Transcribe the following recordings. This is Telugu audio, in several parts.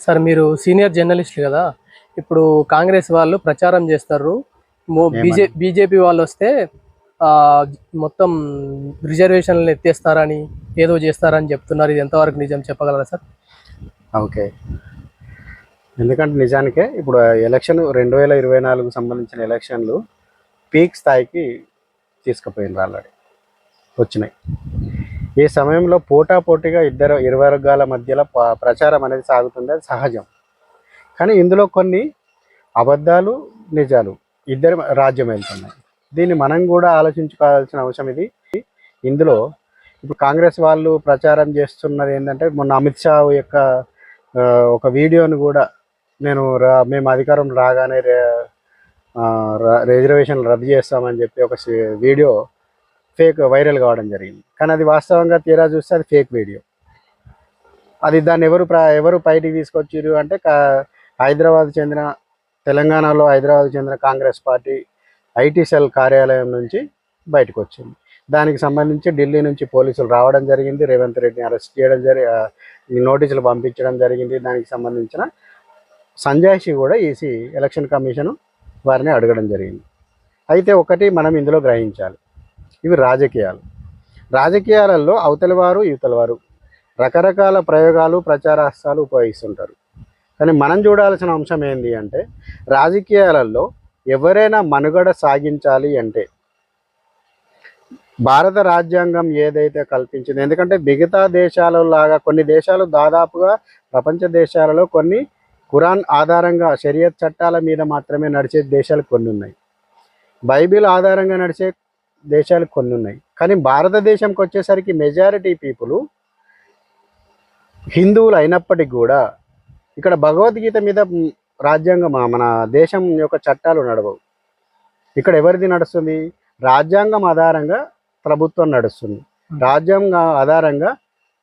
సార్ మీరు సీనియర్ జర్నలిస్ట్ కదా. ఇప్పుడు కాంగ్రెస్ వాళ్ళు ప్రచారం చేస్తారు. బీజేపీ వాళ్ళు వస్తే ఆ, మొత్తం రిజర్వేషన్లు ఎత్తేస్తారని ఏదో చేస్తారని చెప్తున్నారు. ఇది ఎంతవరకు నిజం చెప్పగలరా సార్? ఓకే, ఎందుకంటే నిజానికే ఇప్పుడు ఎలక్షన్ 2024 సంబంధించిన ఎలక్షన్లు పీక్ స్థాయికి తీసుకుపోయినారు, ఆల్రెడీ వచ్చినాయి. ఈ సమయంలో పోటాపోటీగా ఇరు వర్గాల మధ్యలో ప్రచారం అనేది సాగుతుంది, అది సహజం. కానీ ఇందులో కొన్ని అబద్ధాలు నిజాలు ఇద్దరు రాజ్యం వెళ్తున్నాయి. దీన్ని మనం కూడా ఆలోచించుకోవాల్సిన అవసరం ఇది. ఇందులో ఇప్పుడు కాంగ్రెస్ వాళ్ళు ప్రచారం చేస్తున్నది ఏంటంటే, మొన్న అమిత్ షా యొక్క ఒక వీడియోను కూడా మేము అధికారం రాగానే రిజర్వేషన్లు రద్దు చేస్తామని చెప్పి ఒక వీడియో ఫేక్ వైరల్ కావడం జరిగింది. కానీ అది వాస్తవంగా తీరా చూస్తే అది ఫేక్ వీడియో. అది దాన్ని ఎవరు బయటికి తీసుకొచ్చారు అంటే తెలంగాణలో హైదరాబాద్ చెందిన కాంగ్రెస్ పార్టీ ఐటీ సెల్ కార్యాలయం నుంచి బయటకు వచ్చింది. దానికి సంబంధించి ఢిల్లీ నుంచి పోలీసులు రావడం జరిగింది, రేవంత్ రెడ్డిని అరెస్ట్ చేయడం నోటీసులు పంపించడం జరిగింది. దానికి సంబంధించిన సంజాయిషి కూడా ఈసీ ఎలక్షన్ కమిషన్ వారిని అడగడం జరిగింది. అయితే ఒకటి మనం ఇందులో గ్రహించాలి, ఇవి రాజకీయాలలో అవతలివారు యువతలవారు రకరకాల ప్రయోగాలు ప్రచారాస్త్రాలు ఉపయోగిస్తుంటారు. కానీ మనం చూడాల్సిన అంశం ఏంటి అంటే, రాజకీయాలలో ఎవరైనా మనుగడ సాగించాలి అంటే భారత రాజ్యాంగం ఏదైతే కల్పించింది, ఎందుకంటే మిగతా దేశాలలాగా కొన్ని దేశాలు దాదాపుగా ప్రపంచ దేశాలలో కొన్ని ఖురాన్ ఆధారంగా షరియత్ చట్టాల మీద మాత్రమే నడిచే దేశాలు కొన్ని ఉన్నాయి, బైబిల్ ఆధారంగా నడిచే దేశాలు కొన్ని ఉన్నాయి. కానీ భారతదేశంకి వచ్చేసరికి మెజారిటీ పీపుల్ హిందువులు అయినప్పటికీ కూడా ఇక్కడ భగవద్గీత మీద రాజ్యాంగం, మన దేశం యొక్క చట్టాలు నడవవు. ఇక్కడ ఎవరిది నడుస్తుంది? రాజ్యాంగం ఆధారంగా ప్రభుత్వం నడుస్తుంది. రాజ్యాంగం ఆధారంగా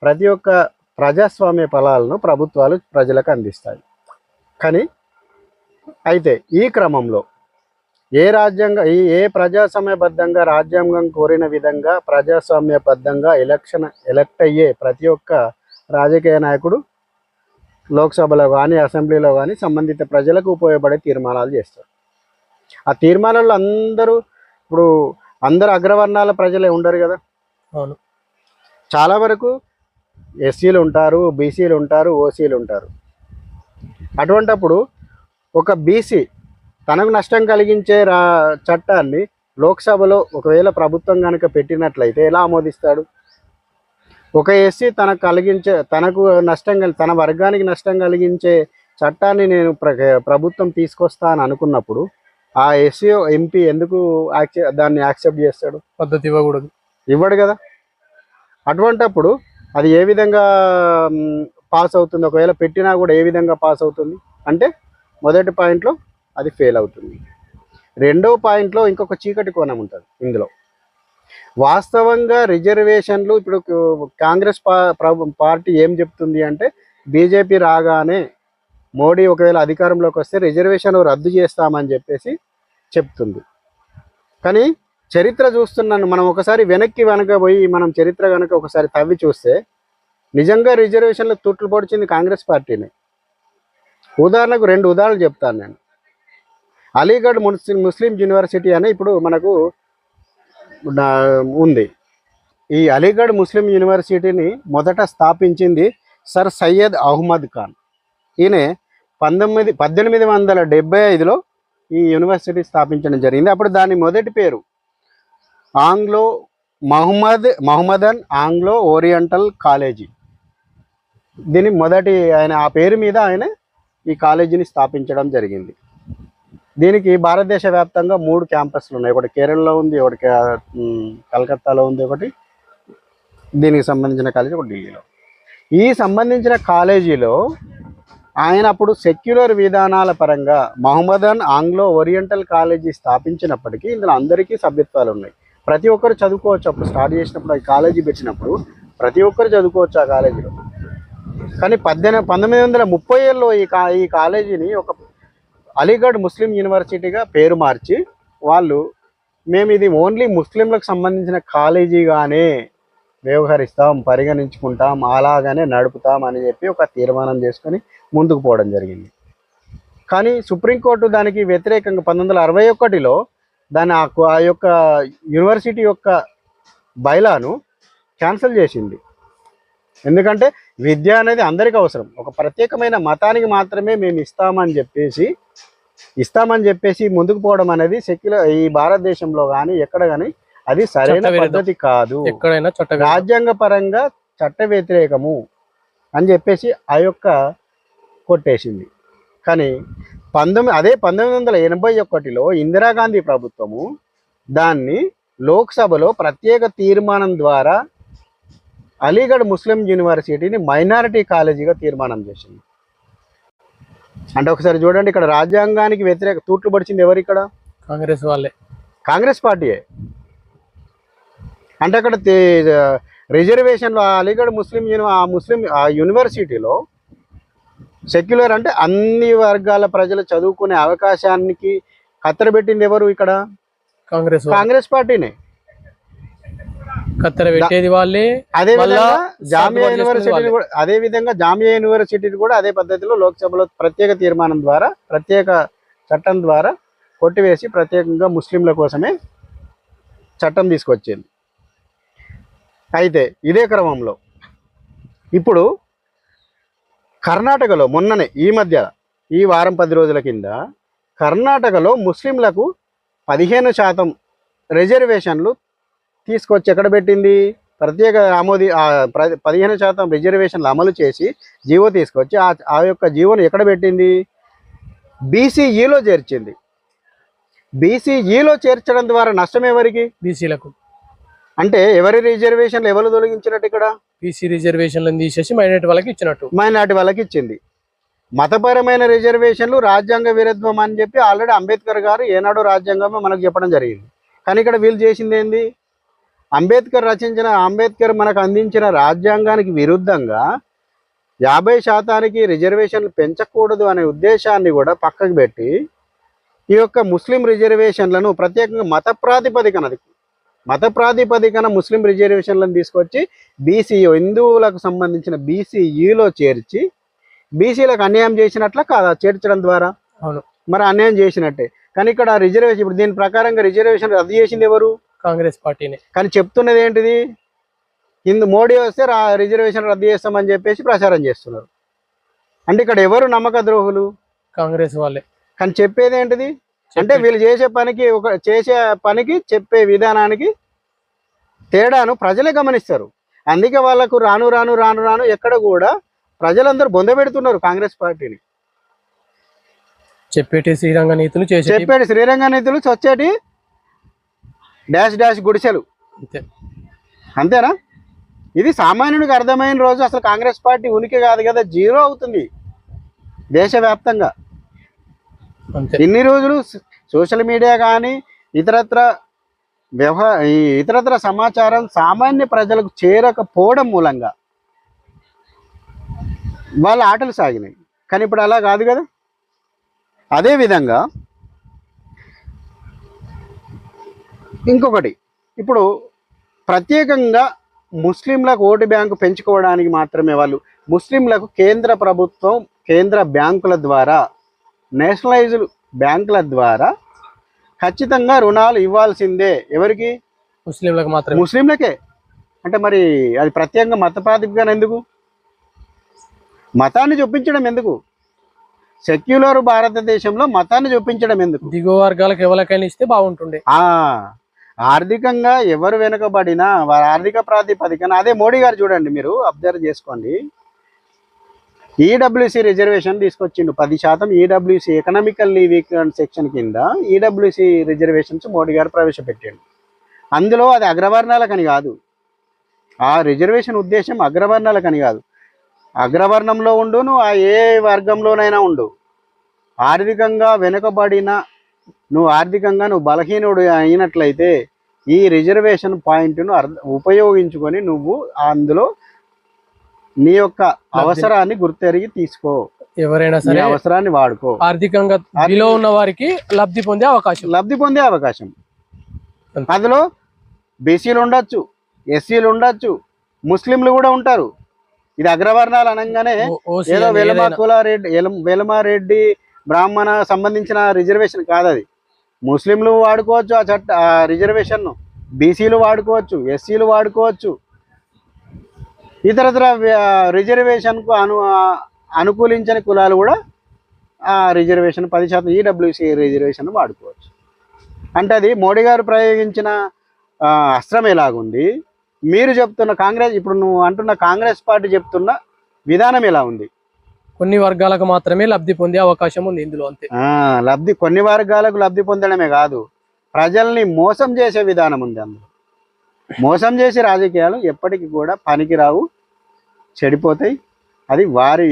ప్రతి ఒక్క ప్రజాస్వామ్య ఫలాలను ప్రభుత్వాలు ప్రజలకు అందిస్తాయి. కానీ అయితే ఈ క్రమంలో ఏ ప్రజాస్వామ్యబద్ధంగా రాజ్యాంగం కోరిన విధంగా ప్రజాస్వామ్యబద్ధంగా ఎలక్ట్ అయ్యే ప్రతి ఒక్క రాజకీయ నాయకుడు లోక్సభలో కానీ అసెంబ్లీలో కానీ సంబంధిత ప్రజలకు ఉపయోగపడే తీర్మానాలు చేస్తారు. ఆ తీర్మానాల్లో అందరూ అగ్రవర్ణాల ప్రజలే ఉండరు కదా. అవును, చాలా వరకు ఎస్సీలు ఉంటారు, బీసీలు ఉంటారు, ఓసీలు ఉంటారు. అటువంటప్పుడు ఒక బీసీ తనకు నష్టం కలిగించే చట్టాన్ని లోక్సభలో ఒకవేళ ప్రభుత్వం కనుక పెట్టినట్లయితే ఎలా ఆమోదిస్తాడు? ఒక ఎస్సీ తన వర్గానికి నష్టం కలిగించే చట్టాన్ని నేను ప్రభుత్వం తీసుకొస్తా అని అనుకున్నప్పుడు ఆ ఎస్సీ ఎంపీ ఎందుకు దాన్ని యాక్సెప్ట్ చేస్తాడు? పద్ధతి ఇవ్వడు కదా. అటువంటప్పుడు అది ఏ విధంగా పాస్ అవుతుంది? ఒకవేళ పెట్టినా కూడా ఏ విధంగా పాస్ అవుతుంది అంటే, మొదటి పాయింట్లో అది ఫెయిల్ అవుతుంది. రెండో పాయింట్లో ఇంకొక చీకటి కోణం ఉంటుంది. ఇందులో వాస్తవంగా రిజర్వేషన్లు ఇప్పుడు కాంగ్రెస్ పార్టీ ఏం చెప్తుంది అంటే, బీజేపీ రాగానే మోడీ ఒకవేళ అధికారంలోకి వస్తే రిజర్వేషన్ రద్దు చేస్తామని చెప్పేసి చెప్తుంది. కానీ చరిత్ర చూస్తున్నాను, మనం ఒకసారి వెనక్కి పోయి మనం చరిత్ర కనుక ఒకసారి తవ్వి చూస్తే నిజంగా రిజర్వేషన్లు తుట్లు పొడిచింది కాంగ్రెస్ పార్టీని. ఉదాహరణకు 2 ఉదాహరణలు చెప్తాను నేను. అలీగఢ్ ముస్లిం యూనివర్సిటీ అని ఇప్పుడు మనకు ఉంది. ఈ అలీగఢ్ ముస్లిం యూనివర్సిటీని మొదట స్థాపించింది సర్ సయ్యద్ అహ్మద్ ఖాన్. ఈయన 1875లో ఈ యూనివర్సిటీ స్థాపించడం జరిగింది. అప్పుడు దాని మొదటి పేరు మహమ్మదన్ ఆంగ్లో ఓరియంటల్ కాలేజీ. దీని ఆ పేరు మీద ఆయన ఈ కాలేజీని స్థాపించడం జరిగింది. దీనికి భారతదేశ వ్యాప్తంగా 3 క్యాంపస్లు ఉన్నాయి. ఒకటి కేరళలో ఉంది, ఒకటి కలకత్తాలో ఉంది, ఒకటి దీనికి సంబంధించిన కాలేజీ ఒకటి ఢిల్లీలో. ఈ సంబంధించిన కాలేజీలో ఆయన అప్పుడు సెక్యులర్ విధానాల పరంగా మహమ్మదన్ ఆంగ్లో ఓరియంటల్ కాలేజీ స్థాపించినప్పటికీ ఇందులో అందరికీ సభ్యత్వాలు ఉన్నాయి. ప్రతి ఒక్కరు చదువుకోవచ్చు. అప్పుడు స్టార్ట్ చేసినప్పుడు ఈ కాలేజీ పెట్టినప్పుడు ప్రతి ఒక్కరు చదువుకోవచ్చు ఆ కాలేజీలో. కానీ 1930లో ఈ కాలేజీని ఒక అలీగఢ్ ముస్లిం యూనివర్సిటీగా పేరు మార్చి మేము ఇది ఓన్లీ ముస్లింలకు సంబంధించిన కాలేజీగానే వ్యవహరిస్తాం, పరిగణించుకుంటాం, అలాగనే నడుపుతాం అని చెప్పి ఒక తీర్మానం చేసుకొని ముందుకు పోవడం జరిగింది. కానీ సుప్రీంకోర్టు దానికి వ్యతిరేకంగా 1961లో దాని ఆ యొక్క యూనివర్సిటీ యొక్క బైలాను క్యాన్సిల్ చేసింది. ఎందుకంటే విద్య అనేది అందరికీ అవసరం, ఒక ప్రత్యేకమైన మతానికి మాత్రమే మేము ఇస్తామని చెప్పేసి ముందుకు పోవడం అనేది ఈ భారతదేశంలో కానీ ఎక్కడ కానీ అది సరైన పద్ధతి కాదు, ఎక్కడైనా రాజ్యాంగ పరంగా చట్ట వ్యతిరేకము అని చెప్పేసి ఆ యొక్క కొట్టేసింది. కానీ 1981లో ఇందిరాగాంధీ ప్రభుత్వము దాన్ని లోక్సభలో ప్రత్యేక తీర్మానం ద్వారా అలీగఢ్ ముస్లిం యూనివర్సిటీని మైనారిటీ కాలేజీగా తీర్మానం చేసింది. అంటే ఒకసారి చూడండి, ఇక్కడ రాజ్యాంగానికి వ్యతిరేక తూట్లు పడిచింది ఎవరు? ఇక్కడ కాంగ్రెస్ వాళ్ళే, కాంగ్రెస్ పార్టీయే. అంటే అక్కడ రిజర్వేషన్లో అలీగఢ్ ముస్లిం యూనివర్సిటీలో సెక్యులర్ అంటే అన్ని వర్గాల ప్రజలు చదువుకునే అవకాశానికి కత్తెరబెట్టింది ఎవరు? ఇక్కడ కాంగ్రెస్ పార్టీనే. కత్తెర పెట్టేది వాళ్ళే. అదేవిధంగా జామియా యూనివర్సిటీని కూడా అదే పద్ధతిలో లోక్సభలో ప్రత్యేక తీర్మానం ద్వారా, ప్రత్యేక చట్టం ద్వారా కొట్టివేసి ప్రత్యేకంగా ముస్లింల కోసమే చట్టం తీసుకొచ్చింది. అయితే ఇదే క్రమంలో ఇప్పుడు కర్ణాటకలో మొన్ననే ఈ వారం 10 రోజుల కింద కర్ణాటకలో ముస్లింలకు 15% రిజర్వేషన్లు తీసుకొచ్చి ఎక్కడ పెట్టింది? ప్రత్యేక 15% రిజర్వేషన్లు అమలు చేసి జీవో తీసుకొచ్చి ఆ యొక్క జీవోను ఎక్కడ పెట్టింది? బీసీఈలో చేర్చింది. బీసీఈలో చేర్చడం ద్వారా నష్టం ఎవరికి? బీసీలకు. అంటే ఎవరి రిజర్వేషన్లు ఎవరు తొలగించినట్టు? ఇక్కడ బీసీ రిజర్వేషన్లను తీసేసి మైనార్టీ వాళ్ళకి ఇచ్చింది. మతపరమైన రిజర్వేషన్లు రాజ్యాంగ విరుద్ధం అని చెప్పి ఆల్రెడీ అంబేద్కర్ గారు ఏనాడో రాజ్యాంగమే మనకు చెప్పడం జరిగింది. కానీ ఇక్కడ వీళ్ళు చేసింది ఏంది? అంబేద్కర్ మనకు అందించిన రాజ్యాంగానికి విరుద్ధంగా 50% రిజర్వేషన్లు పెంచకూడదు అనే ఉద్దేశాన్ని కూడా పక్కకు పెట్టి ఈ యొక్క ముస్లిం రిజర్వేషన్లను ప్రత్యేకంగా మత ప్రాతిపదికన ముస్లిం రిజర్వేషన్లను తీసుకొచ్చి హిందువులకు సంబంధించిన బీసీఈలో చేర్చి బీసీలకు అన్యాయం చేసినట్ల కాదా చేర్చడం ద్వారా? అవును, మరి అన్యాయం చేసినట్టే. కానీ ఇక్కడ రిజర్వేషన్, ఇప్పుడు దీని ప్రకారంగా రిజర్వేషన్ రద్దు చేసింది ఎవరు? కాంగ్రెస్ పార్టీనే. కానీ చెప్తున్నది ఏంటిది? మోడీ వస్తే రిజర్వేషన్ రద్దు చేస్తామని చెప్పేసి ప్రచారం చేస్తున్నారు. అంటే ఇక్కడ ఎవరు నమ్మక ద్రోహులు? కాంగ్రెస్ వాళ్ళే. కానీ చెప్పేది ఏంటిది? అంటే వీళ్ళు చేసే పనికి చెప్పే విధానానికి తేడాను ప్రజలే గమనిస్తారు. అందుకే వాళ్ళకు రాను రాను రాను రాను ఎక్కడ కూడా ప్రజలందరూ బొందబెడుతున్నారు కాంగ్రెస్ పార్టీని. చెప్పేటి శ్రీరంగ నీతులు చచ్చేటి డాష్ గుడిసెలు. అంతేనా? ఇది సామాన్యుడికి అర్థమైన రోజు అసలు కాంగ్రెస్ పార్టీ ఉనికి కాదు కదా, జీరో అవుతుంది దేశవ్యాప్తంగా. ఇన్ని రోజులు సోషల్ మీడియా కానీ ఇతరత్ర సమాచారం సామాన్య ప్రజలకు చేరకపోవడం మూలంగా వాళ్ళ ఆటలు సాగినాయి. కానీ ఇప్పుడు అలా కాదు కదా. అదేవిధంగా ఇంకొకటి, ఇప్పుడు ప్రత్యేకంగా ముస్లింలకు ఓటు బ్యాంకు పెంచుకోవడానికి మాత్రమే వాళ్ళు ముస్లింలకు కేంద్ర ప్రభుత్వం కేంద్ర బ్యాంకుల ద్వారా, నేషనలైజ్డ్ బ్యాంకుల ద్వారా ఖచ్చితంగా రుణాలు ఇవ్వాల్సిందే. ఎవరికి? ముస్లింలకు మాత్రమే. ముస్లింలకే. అంటే మరి అది ప్రత్యేకంగా మత ప్రాతిపదికన ఎందుకు? మతాన్ని చూపించడం ఎందుకు? సెక్యులర్ భారతదేశంలో మతాన్ని చూపించడం ఎందుకు? దిగువ వర్గాలకు ఎవరికైనా ఇస్తే బాగుంటుండే. ఆర్థికంగా ఎవరు వెనుకబడినా వారి ఆర్థిక ప్రాతిపదికన, అదే మోడీ గారు చూడండి, మీరు అబ్జర్వ్ చేసుకోండి, ఈడబ్ల్యూసీ రిజర్వేషన్ తీసుకొచ్చిండు 10%. ఈడబ్ల్యూసీ ఎకనామికల్లీ వీక్ సెక్షన్ కింద ఈడబ్ల్యూసీ రిజర్వేషన్స్ మోడీ గారు ప్రవేశపెట్టాడు. అందులో అది అగ్రవర్ణాలకని కాదు, ఆ రిజర్వేషన్ ఉద్దేశం అగ్రవర్ణాలకని కాదు. అగ్రవర్ణంలో ఉండు, నువ్వు ఏ వర్గంలోనైనా ఉండు, ఆర్థికంగా వెనుకబడిన నువ్వు బలహీనుడు అయినట్లయితే ఈ రిజర్వేషన్ పాయింట్ను ఉపయోగించుకొని నువ్వు అందులో నీ యొక్క అవసరాన్ని గుర్తెరిగి తీసుకో, ఎవరైనా సరే అవసరాన్ని వాడుకో. ఆర్థికంగా ఉన్న వారికి లబ్ధి పొందే అవకాశం. అందులో బీసీలు ఉండొచ్చు, ఎస్సీలు ఉండొచ్చు, ముస్లింలు కూడా ఉంటారు. ఇది అగ్రవర్ణాలు అనగానే ఓసీ ఏదో అని వెలమ ఏదైనా. కులారెడ్డి వెలమారెడ్డి బ్రాహ్మణ సంబంధించిన రిజర్వేషన్ కాదు అది. ముస్లింలు వాడుకోవచ్చు ఆ రిజర్వేషన్, బీసీలు వాడుకోవచ్చు, ఎస్సీలు వాడుకోవచ్చు. ఇతరతర రిజర్వేషన్కు అనుకూలించని కులాలు కూడా ఆ రిజర్వేషన్ 10% ఈడబ్ల్యూసీ రిజర్వేషన్ వాడుకోవచ్చు. అంటే అది మోడీ గారు ప్రయోగించిన అస్త్రం ఎలాగుంది, మీరు చెప్తున్న కాంగ్రెస్, ఇప్పుడు నువ్వు అంటున్న కాంగ్రెస్ పార్టీ చెప్తున్న విధానం ఎలా ఉంది? కొన్ని వర్గాలకు మాత్రమే లబ్ధి పొందే అవకాశం ఉంది ఇందులో, అంతే. లబ్ధి కొన్ని వర్గాలకు లబ్ధి పొందడమే కాదు, ప్రజల్ని మోసం చేసే విధానం ఉంది అందులో. మోసం చేసే రాజకీయాలు ఎప్పటికీ కూడా పనికిరావు, చెడిపోతాయి. అది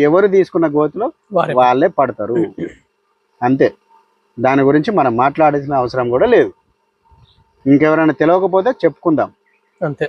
ఎవరు తీసుకున్న గోతులో వాళ్ళే పడతారు, అంతే. దాని గురించి మనం మాట్లాడాల్సిన అవసరం కూడా లేదు. ఇంకెవరైనా తెలియకపోతే చెప్పుకుందాం, అంతే.